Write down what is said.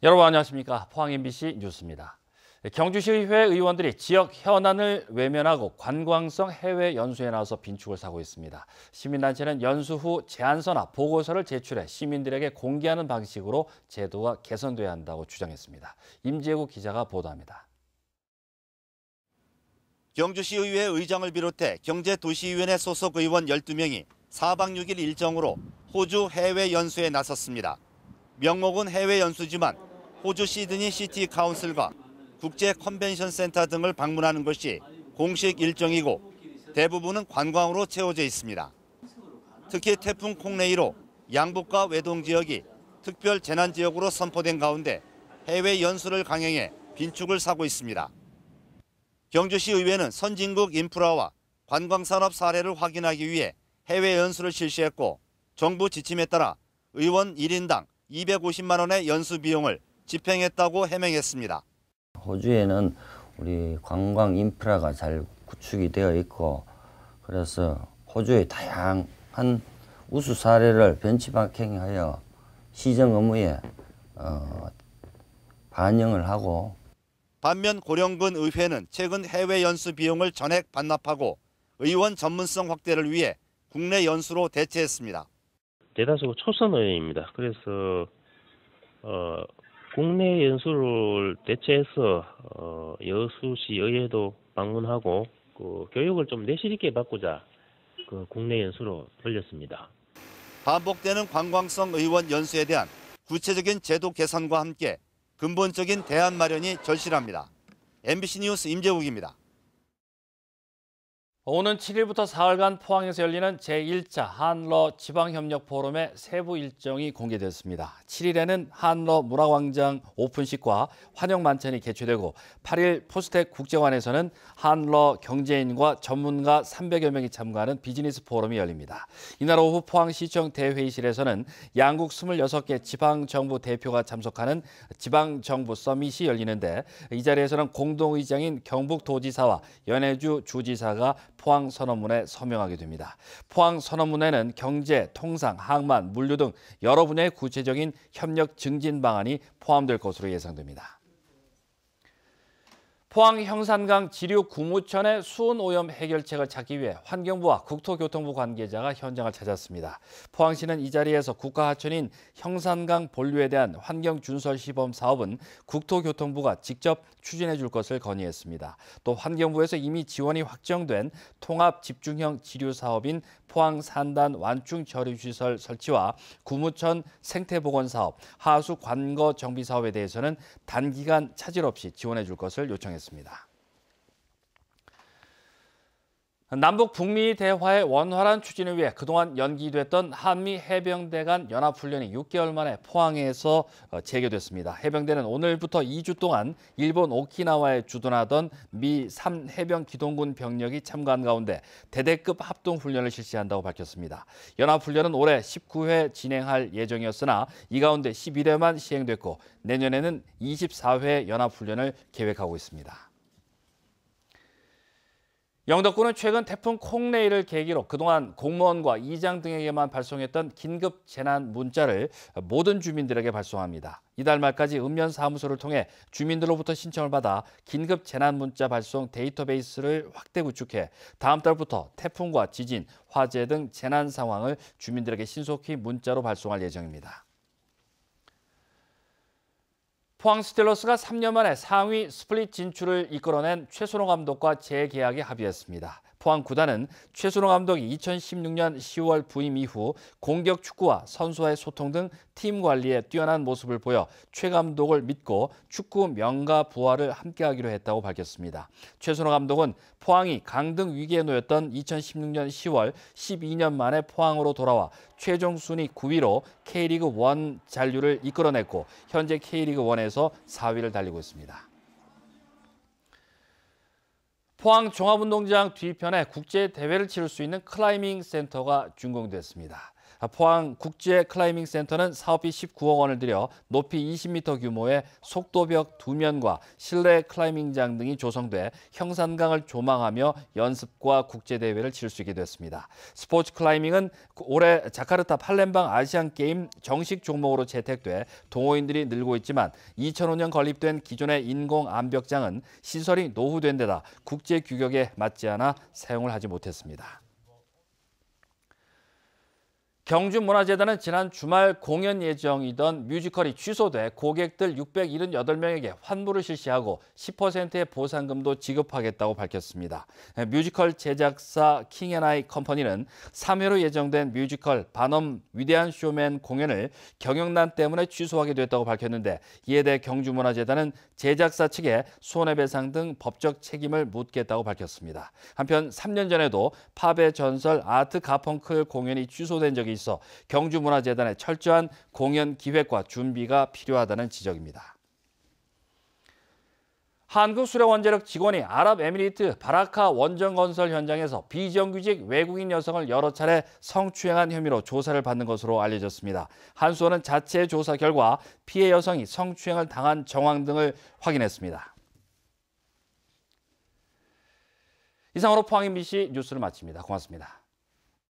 여러분 안녕하십니까? 포항 MBC 뉴스입니다. 경주시의회 의원들이 지역 현안을 외면하고 관광성 해외 연수에 나서 빈축을 사고 있습니다. 시민단체는 연수 후 제안서나 보고서를 제출해 시민들에게 공개하는 방식으로 제도가 개선돼야 한다고 주장했습니다. 임재국 기자가 보도합니다. 경주시의회 의장을 비롯해 경제도시위원회 소속 의원 12명이 4박 6일 일정으로 호주 해외 연수에 나섰습니다. 명목은 해외 연수지만 호주 시드니 시티 카운슬과 국제 컨벤션 센터 등을 방문하는 것이 공식 일정이고 대부분은 관광으로 채워져 있습니다. 특히 태풍 콩네이로 양북과 외동 지역이 특별 재난 지역으로 선포된 가운데 해외 연수를 강행해 빈축을 사고 있습니다. 경주시 의회는 선진국 인프라와 관광산업 사례를 확인하기 위해 해외 연수를 실시했고 정부 지침에 따라 의원 1인당 250만 원의 연수 비용을 집행했다고 해명했습니다. 호주에는 우리 관광 인프라가 잘 구축이 되어 있고 그래서 호주의 다양한 우수 사례를 벤치마킹하여 시정 업무에 반영을 하고 반면 고령군 의회는 최근 해외 연수 비용을 전액 반납하고 의원 전문성 확대를 위해 국내 연수로 대체했습니다. 대다수 초선 의회입니다. 그래서 국내 연수를 대체해서 여수시 의회도 방문하고 그 교육을 좀 내실 있게 받고자 그 국내 연수로 돌렸습니다. 반복되는 관광성 의원 연수에 대한 구체적인 제도 개선과 함께 근본적인 대안 마련이 절실합니다. MBC 뉴스 임재욱입니다. 오는 7일부터 사흘간 포항에서 열리는 제1차 한러 지방협력 포럼의 세부 일정이 공개됐습니다. 7일에는 한러 문화광장 오픈식과 환영만찬이 개최되고 8일 포스텍 국제관에서는 한러 경제인과 전문가 300여 명이 참가하는 비즈니스 포럼이 열립니다. 이날 오후 포항시청 대회의실에서는 양국 26개 지방정부 대표가 참석하는 지방정부 서밋이 열리는데 이 자리에서는 공동의장인 경북도지사와 연해주 주지사가 포항 선언문에 서명하게 됩니다. 포항 선언문에는 경제, 통상, 항만, 물류 등 여러 분야의 구체적인 협력 증진 방안이 포함될 것으로 예상됩니다. 포항 형산강 지류 구무천의 수온 오염 해결책을 찾기 위해 환경부와 국토교통부 관계자가 현장을 찾았습니다. 포항시는 이 자리에서 국가하천인 형산강 본류에 대한 환경준설 시범 사업은 국토교통부가 직접 추진해 줄 것을 건의했습니다. 또 환경부에서 이미 지원이 확정된 통합 집중형 지류 사업인 포항 산단 완충 저류시설 설치와 구무천 생태복원 사업, 하수 관거 정비 사업에 대해서는 단기간 차질 없이 지원해 줄 것을 요청했습니다. 남북 북미 대화의 원활한 추진을 위해 그동안 연기됐던 한미 해병대 간 연합훈련이 6개월 만에 포항에서 재개됐습니다. 해병대는 오늘부터 2주 동안 일본 오키나와에 주둔하던 미 3해병 기동군 병력이 참가한 가운데 대대급 합동훈련을 실시한다고 밝혔습니다. 연합훈련은 올해 19회 진행할 예정이었으나 이 가운데 11회만 시행됐고 내년에는 24회 연합훈련을 계획하고 있습니다. 영덕군은 최근 태풍 콩네이를 계기로 그동안 공무원과 이장 등에게만 발송했던 긴급 재난 문자를 모든 주민들에게 발송합니다. 이달 말까지 읍면사무소를 통해 주민들로부터 신청을 받아 긴급 재난 문자 발송 데이터베이스를 확대 구축해 다음 달부터 태풍과 지진, 화재 등 재난 상황을 주민들에게 신속히 문자로 발송할 예정입니다. 포항 스틸러스가 3년 만에 상위 스플릿 진출을 이끌어낸 최순호 감독과 재계약에 합의했습니다. 포항 구단은 최순호 감독이 2016년 10월 부임 이후 공격 축구와 선수와의 소통 등 팀 관리에 뛰어난 모습을 보여 최 감독을 믿고 축구 명가 부활을 함께하기로 했다고 밝혔습니다. 최순호 감독은 포항이 강등 위기에 놓였던 2016년 10월 12년 만에 포항으로 돌아와 최종 순위 9위로 K리그 1 잔류를 이끌어냈고 현재 K리그 1에서 4위를 달리고 있습니다. 포항 종합운동장 뒤편에 국제대회를 치를 수 있는 클라이밍 센터가 준공됐습니다. 포항 국제 클라이밍 센터는 사업비 19억 원을 들여 높이 20m 규모의 속도벽 2면과 실내 클라이밍장 등이 조성돼 형산강을 조망하며 연습과 국제대회를 치를 수 있게 됐습니다. 스포츠 클라이밍은 올해 자카르타 팔렘방 아시안게임 정식 종목으로 채택돼 동호인들이 늘고 있지만 2005년 건립된 기존의 인공 암벽장은 시설이 노후된 데다 국제 규격에 맞지 않아 사용을 하지 못했습니다. 경주문화재단은 지난 주말 공연 예정이던 뮤지컬이 취소돼 고객들 678명에게 환불을 실시하고 10%의 보상금도 지급하겠다고 밝혔습니다. 뮤지컬 제작사 킹앤아이 컴퍼니는 3회로 예정된 뮤지컬 반엄 위대한 쇼맨 공연을 경영난 때문에 취소하게 됐다고 밝혔는데 이에 대해 경주문화재단은 제작사 측에 손해배상 등 법적 책임을 묻겠다고 밝혔습니다. 한편 3년 전에도 팝의 전설 아트 가펑클 공연이 취소된 적이 있어 경주문화재단의 철저한 공연 기획과 준비가 필요하다는 지적입니다. 한국수력원자력 직원이 아랍에미리트 바라카 원전건설 현장에서 비정규직 외국인 여성을 여러 차례 성추행한 혐의로 조사를 받는 것으로 알려졌습니다. 한수원은 자체 조사 결과 피해 여성이 성추행을 당한 정황 등을 확인했습니다. 이상으로 포항 MBC 뉴스를 마칩니다. 고맙습니다.